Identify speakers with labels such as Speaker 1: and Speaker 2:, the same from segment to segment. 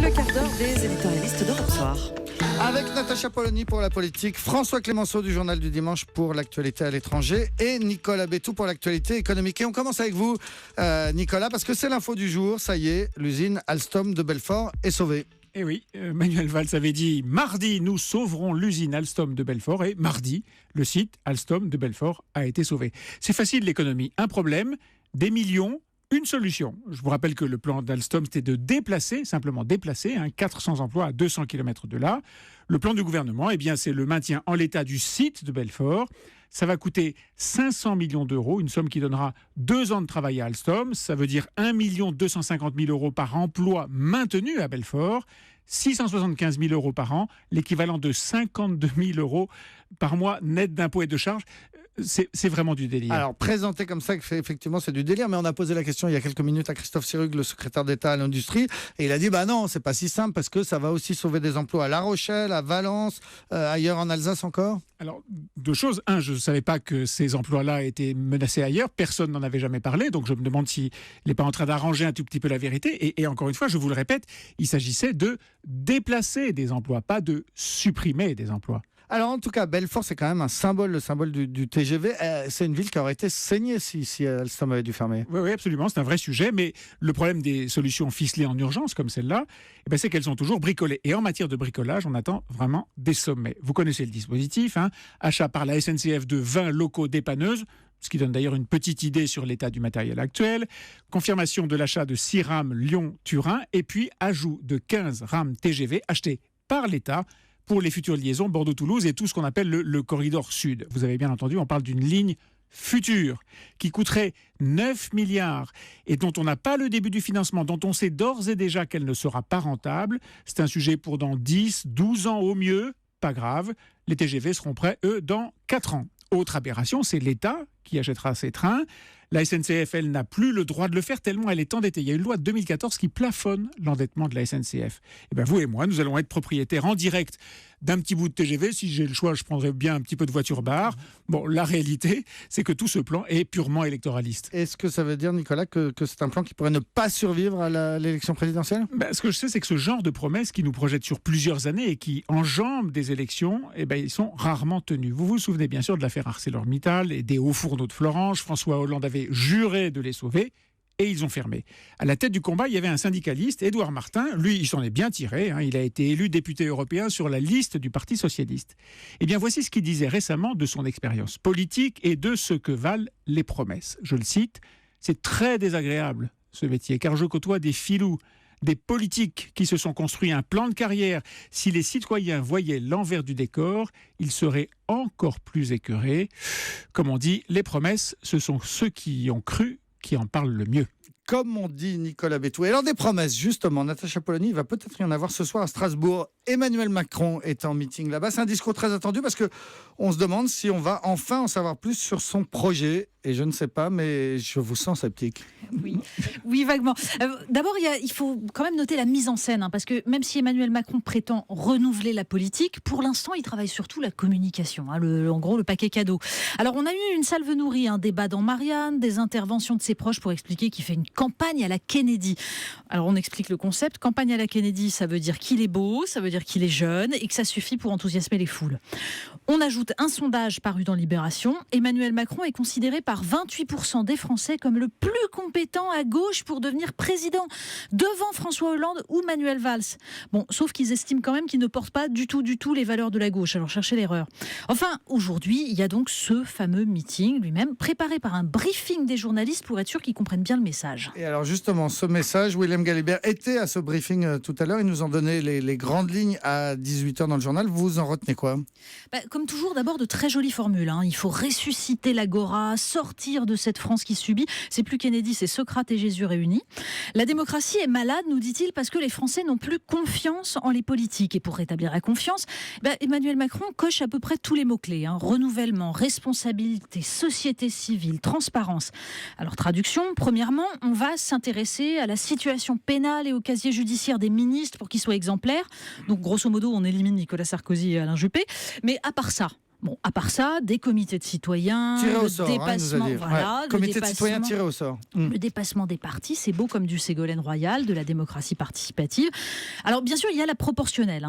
Speaker 1: le quart d'heure des éditorialistes d'Europe Soir.
Speaker 2: Avec Natacha Polony pour la politique, François Clémenceau du Journal du Dimanche pour l'actualité à l'étranger et Nicolas Bétou pour l'actualité économique. Et on commence avec vous, Nicolas, parce que c'est l'info du jour. Ça y est, l'usine Alstom de Belfort est sauvée.
Speaker 3: Eh oui, Manuel Valls avait dit « Mardi, nous sauverons l'usine Alstom de Belfort » et mardi, le site Alstom de Belfort a été sauvé. C'est facile l'économie. Un problème, des millions, une solution. Je vous rappelle que le plan d'Alstom, c'était de déplacer, simplement déplacer, 400 emplois à 200 km de là. Le plan du gouvernement, eh bien, c'est le maintien en l'état du site de Belfort. Ça va coûter 500 millions d'euros, une somme qui donnera 2 ans de travail à Alstom. Ça veut dire 1 250 000 euros par emploi maintenu à Belfort. 675 000 euros par an, l'équivalent de 52 000 euros par mois net d'impôts et de charges. C'est vraiment du délire.
Speaker 2: Alors, présenté comme ça, effectivement, c'est du délire, mais on a posé la question il y a quelques minutes à Christophe Sirugue, le secrétaire d'État à l'industrie, et il a dit, bah non, c'est pas si simple, parce que ça va aussi sauver des emplois à La Rochelle, à Valence, ailleurs en Alsace encore. Alors,
Speaker 3: 2 choses. Je ne savais pas que ces emplois-là étaient menacés ailleurs. Personne n'en avait jamais parlé. Donc, je me demande s'il n'est pas en train d'arranger un tout petit peu la vérité. Et encore une fois, je vous le répète, il s'agissait de déplacer des emplois, pas de supprimer des emplois.
Speaker 2: Alors, en tout cas, Belfort, c'est quand même un symbole, le symbole du TGV. C'est une ville qui aurait été saignée si Alstom avait dû fermer.
Speaker 3: Oui, absolument. C'est un vrai sujet. Mais le problème des solutions ficelées en urgence, comme celle-là, c'est qu'elles sont toujours bricolées. Et en matière de bricolage, on attend vraiment des sommets. Vous connaissez le dispositif. Achat par la SNCF de 20 locaux dépanneuses, ce qui donne d'ailleurs une petite idée sur l'état du matériel actuel. Confirmation de l'achat de 6 rames Lyon-Turin. Et puis, ajout de 15 rames TGV achetées par l'État pour les futures liaisons Bordeaux-Toulouse et tout ce qu'on appelle le corridor sud. Vous avez bien entendu, on parle d'une ligne future qui coûterait 9 milliards et dont on n'a pas le début du financement, dont on sait d'ores et déjà qu'elle ne sera pas rentable. C'est un sujet pour dans 10, 12 ans au mieux. Pas grave, les TGV seront prêts, eux, dans 4 ans. Autre aberration, c'est l'État qui achètera ces trains. La SNCF, elle n'a plus le droit de le faire tellement elle est endettée. Il y a une loi de 2014 qui plafonne l'endettement de la SNCF. Et vous et moi, nous allons être propriétaires en direct d'un petit bout de TGV. Si j'ai le choix, je prendrais bien un petit peu de voiture-bar. Bon, la réalité, c'est que tout ce plan est purement électoraliste.
Speaker 2: Est-ce que ça veut dire, Nicolas, que c'est un plan qui pourrait ne pas survivre à l'élection présidentielle ?
Speaker 3: Ce que je sais, c'est que ce genre de promesses qui nous projettent sur plusieurs années et qui enjambent des élections, ils sont rarement tenus. Vous vous souvenez bien sûr de l'affaire ArcelorMittal et des hauts fourneaux de Florange. François Hollande avait juré de les sauver et ils ont fermé. À la tête du combat, il y avait un syndicaliste, Édouard Martin. Lui, il s'en est bien tiré. Il a été élu député européen sur la liste du Parti socialiste. Eh bien, voici ce qu'il disait récemment de son expérience politique et de ce que valent les promesses. Je le cite, « C'est très désagréable, ce métier, car je côtoie des filous, des politiques qui se sont construits un plan de carrière. Si les citoyens voyaient l'envers du décor, ils seraient encore plus écœurés. » Comme on dit, les promesses, ce sont ceux qui y ont cru qui en parlent le mieux.
Speaker 2: Comme on dit Nicolas Bétou. Et alors des promesses, justement, Natacha Polony, il va peut-être y en avoir ce soir à Strasbourg. Emmanuel Macron est en meeting là-bas. C'est un discours très attendu parce qu'on se demande si on va enfin en savoir plus sur son projet. Et je ne sais pas, mais je vous sens sceptique.
Speaker 4: Oui, vaguement. D'abord, il faut quand même noter la mise en scène, parce que même si Emmanuel Macron prétend renouveler la politique, pour l'instant, il travaille surtout la communication, en gros, le paquet cadeau. Alors, on a eu une salve nourrie, un débat dans Marianne, des interventions de ses proches pour expliquer qu'il fait une campagne à la Kennedy. Alors, on explique le concept. Campagne à la Kennedy, ça veut dire qu'il est beau, ça veut dire qu'il est jeune et que ça suffit pour enthousiasmer les foules. On ajoute un sondage paru dans Libération. Emmanuel Macron est considéré par 28% des Français comme le plus compétent à gauche pour devenir président, devant François Hollande ou Manuel Valls. Bon, sauf qu'ils estiment quand même qu'il ne porte pas du tout les valeurs de la gauche. Alors cherchez l'erreur. Enfin, aujourd'hui, il y a donc ce fameux meeting lui-même, préparé par un briefing des journalistes pour être sûr qu'ils comprennent bien le message.
Speaker 2: Et alors justement, ce message, William Galibert était à ce briefing tout à l'heure. Il nous en donnait les grandes lignes à 18h dans le journal. Vous en retenez quoi ?
Speaker 4: Comme toujours, d'abord de très jolies formules. Il faut ressusciter l'agora, sortir de cette France qui subit. C'est plus Kennedy, c'est Socrate et Jésus réunis. La démocratie est malade, nous dit-il, parce que les Français n'ont plus confiance en les politiques. Et pour rétablir la confiance, Emmanuel Macron coche à peu près tous les mots-clés. Renouvellement, responsabilité, société civile, transparence. Alors traduction, premièrement, on va s'intéresser à la situation pénale et au casier judiciaire des ministres pour qu'ils soient exemplaires. Donc grosso modo, on élimine Nicolas Sarkozy et Alain Juppé. Mais à part ça, Bon, à part ça, des comités de citoyens,
Speaker 2: Tiré au
Speaker 4: le
Speaker 2: sort, il nous a
Speaker 4: dépassement,
Speaker 2: dit.
Speaker 4: voilà,
Speaker 2: Ouais.
Speaker 4: le
Speaker 2: Comité de
Speaker 4: dépassement-
Speaker 2: citoyens tiré au sort.
Speaker 4: Le dépassement des partis, c'est beau comme du Ségolène Royal, de la démocratie participative. Alors bien sûr, il y a la proportionnelle,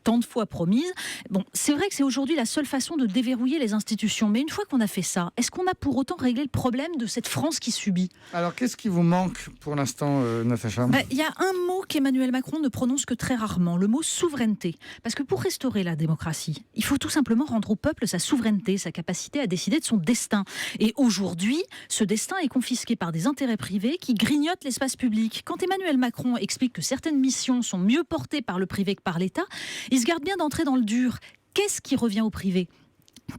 Speaker 4: tant de fois promise. Bon, c'est vrai que c'est aujourd'hui la seule façon de déverrouiller les institutions. Mais une fois qu'on a fait ça, est-ce qu'on a pour autant réglé le problème de cette France qui subit ?
Speaker 2: Alors, qu'est-ce qui vous manque pour l'instant, Natacha ?
Speaker 4: Il y a un mot qu'Emmanuel Macron ne prononce que très rarement, le mot souveraineté. Parce que pour restaurer la démocratie, il faut tout simplement rendre au peuple sa souveraineté, sa capacité à décider de son destin. Et aujourd'hui, ce destin est confisqué par des intérêts privés qui grignotent l'espace public. Quand Emmanuel Macron explique que certaines missions sont mieux portées par le privé que par l'État, il se garde bien d'entrer dans le dur. Qu'est-ce qui revient au privé ?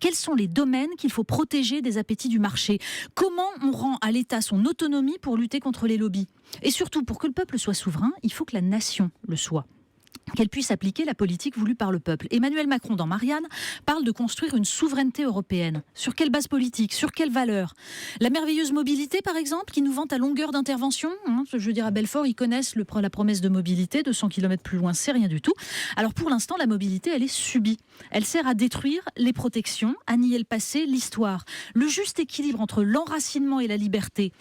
Speaker 4: Quels sont les domaines qu'il faut protéger des appétits du marché ? Comment on rend à l'État son autonomie pour lutter contre les lobbies ? Et surtout, pour que le peuple soit souverain, il faut que la nation le soit, qu'elle puisse appliquer la politique voulue par le peuple. Emmanuel Macron, dans Marianne, parle de construire une souveraineté européenne. Sur quelle base politique ? Sur quelles valeurs ? La merveilleuse mobilité, par exemple, qui nous vante à longueur d'intervention. Je veux dire, à Belfort, ils connaissent la promesse de mobilité. 200 km plus loin, c'est rien du tout. Alors pour l'instant, la mobilité, elle est subie. Elle sert à détruire les protections, à nier le passé, l'histoire. Le juste équilibre entre l'enracinement et la liberté,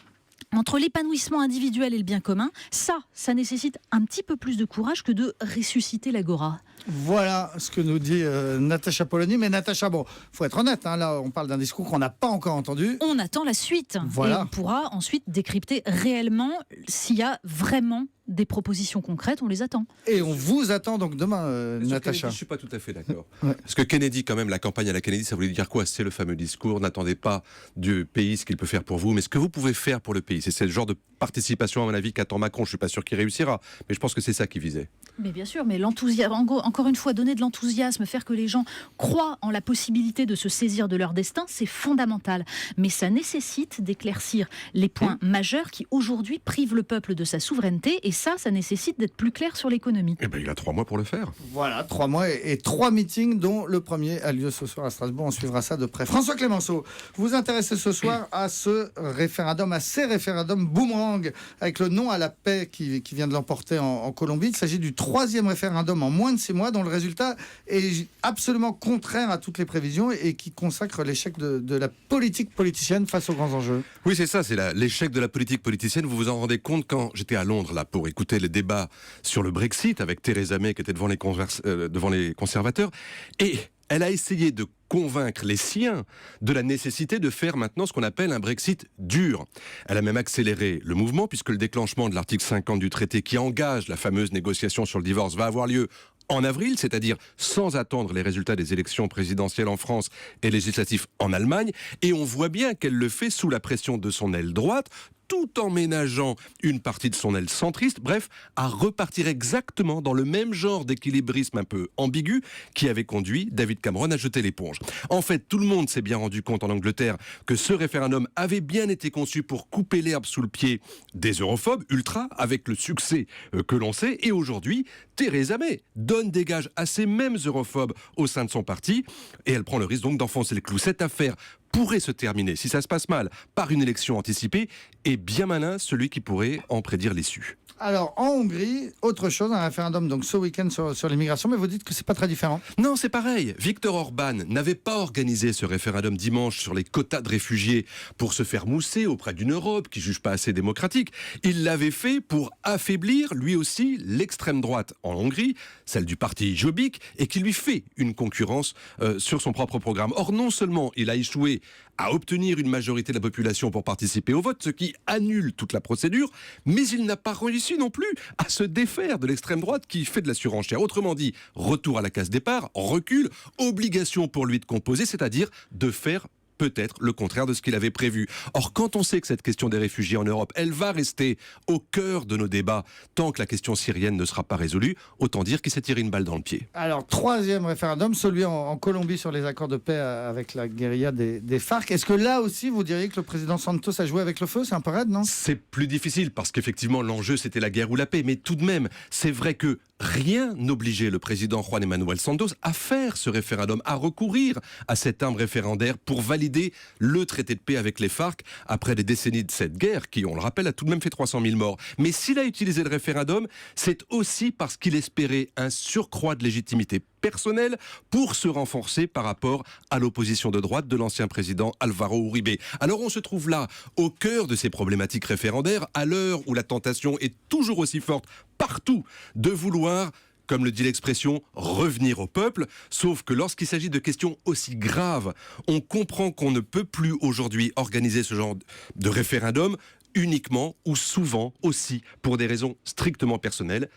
Speaker 4: entre l'épanouissement individuel et le bien commun, ça nécessite un petit peu plus de courage que de ressusciter l'agora.
Speaker 2: Voilà ce que nous dit Natacha Polony. Mais Natacha, bon, faut être honnête, là on parle d'un discours qu'on n'a pas encore entendu.
Speaker 4: On attend la suite.
Speaker 2: Voilà.
Speaker 4: Et on pourra ensuite décrypter réellement s'il y a vraiment des propositions concrètes, on les attend.
Speaker 2: Et on vous attend donc demain,
Speaker 5: Sur
Speaker 2: Natacha.
Speaker 5: Kennedy, je ne suis pas tout à fait d'accord.
Speaker 2: Ouais.
Speaker 5: Parce que Kennedy, quand même, la campagne à la Kennedy, ça voulait dire quoi ? C'est le fameux discours, n'attendez pas du pays ce qu'il peut faire pour vous, mais ce que vous pouvez faire pour le pays. C'est le genre de participation, à mon avis, qu'attend Macron. Je ne suis pas sûr qu'il réussira, mais je pense que c'est ça qu'il visait.
Speaker 4: Mais bien sûr, mais l'enthousiasme, encore une fois, donner de l'enthousiasme, faire que les gens croient en la possibilité de se saisir de leur destin, c'est fondamental. Mais ça nécessite d'éclaircir les points majeurs qui aujourd'hui privent le peuple de sa souveraineté, et ça nécessite d'être plus clair sur l'économie.
Speaker 5: Eh ben, il a 3 mois pour le faire.
Speaker 2: Voilà, 3 mois et 3 meetings, dont le premier a lieu ce soir à Strasbourg. On suivra ça de près. François Clémenceau, vous vous intéressez ce soir à ce référendum, à ces référendums boomerang, avec le non à la paix qui vient de l'emporter en Colombie. Il s'agit du 3e référendum en moins de 6 mois, dont le résultat est absolument contraire à toutes les prévisions et qui consacre l'échec de la politique politicienne face aux grands enjeux.
Speaker 5: Oui, c'est ça, c'est l'échec de la politique politicienne. Vous vous en rendez compte quand j'étais à Londres là pour écouter les débats sur le Brexit avec Theresa May qui était devant les conservateurs, et elle a essayé de convaincre les siens de la nécessité de faire maintenant ce qu'on appelle un Brexit dur. Elle a même accéléré le mouvement puisque le déclenchement de l'article 50 du traité qui engage la fameuse négociation sur le divorce va avoir lieu en avril, c'est-à-dire sans attendre les résultats des élections présidentielles en France et législatives en Allemagne. Et on voit bien qu'elle le fait sous la pression de son aile droite, tout en ménageant une partie de son aile centriste, bref, à repartir exactement dans le même genre d'équilibrisme un peu ambigu qui avait conduit David Cameron à jeter l'éponge. En fait, tout le monde s'est bien rendu compte en Angleterre que ce référendum avait bien été conçu pour couper l'herbe sous le pied des europhobes ultra, avec le succès que l'on sait. Et aujourd'hui, Theresa May donne des gages à ces mêmes europhobes au sein de son parti, et elle prend le risque donc d'enfoncer le clou. Cette affaire pourrait se terminer, si ça se passe mal, par une élection anticipée, et bien malin celui qui pourrait en prédire l'issue.
Speaker 2: Alors, en Hongrie, autre chose, un référendum donc ce week-end sur l'immigration, mais vous dites que c'est pas très différent.
Speaker 5: Non, c'est pareil. Viktor Orban n'avait pas organisé ce référendum dimanche sur les quotas de réfugiés pour se faire mousser auprès d'une Europe qui juge pas assez démocratique. Il l'avait fait pour affaiblir, lui aussi, l'extrême droite en Hongrie, celle du parti Jobbik, et qui lui fait une concurrence sur son propre programme. Or, non seulement il a échoué à obtenir une majorité de la population pour participer au vote, ce qui annule toute la procédure, mais il n'a pas réussi non plus à se défaire de l'extrême droite qui fait de la surenchère. Autrement dit, retour à la case départ, recul, obligation pour lui de composer, c'est-à-dire de faire peut-être le contraire de ce qu'il avait prévu. Or, quand on sait que cette question des réfugiés en Europe, elle va rester au cœur de nos débats tant que la question syrienne ne sera pas résolue, autant dire qu'il s'est tiré une balle dans le pied.
Speaker 2: Alors, 3e référendum, celui en Colombie sur les accords de paix avec la guérilla des FARC. Est-ce que là aussi, vous diriez que le président Santos a joué avec le feu ? C'est un peu raide, non ?
Speaker 5: C'est plus difficile parce qu'effectivement, l'enjeu, c'était la guerre ou la paix. Mais tout de même, c'est vrai que rien n'obligeait le président Juan Manuel Santos à faire ce référendum, à recourir à cette arme référendaire pour valider le traité de paix avec les FARC après des décennies de cette guerre qui, on le rappelle, a tout de même fait 300 000 morts. Mais s'il a utilisé le référendum, c'est aussi parce qu'il espérait un surcroît de légitimité personnelle pour se renforcer par rapport à l'opposition de droite de l'ancien président Álvaro Uribe. Alors on se trouve là, au cœur de ces problématiques référendaires, à l'heure où la tentation est toujours aussi forte partout de vouloir, comme le dit l'expression, revenir au peuple, sauf que lorsqu'il s'agit de questions aussi graves, on comprend qu'on ne peut plus aujourd'hui organiser ce genre de référendum uniquement ou souvent aussi pour des raisons strictement personnelles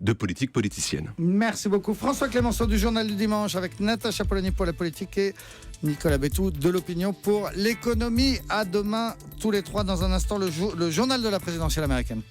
Speaker 5: de politique politicienne.
Speaker 2: Merci beaucoup. François Clémenceau du Journal du Dimanche avec Natacha Polony pour la politique et Nicolas Bétou de l'Opinion pour l'économie. À demain tous les trois. Dans un instant, le journal de la présidentielle américaine.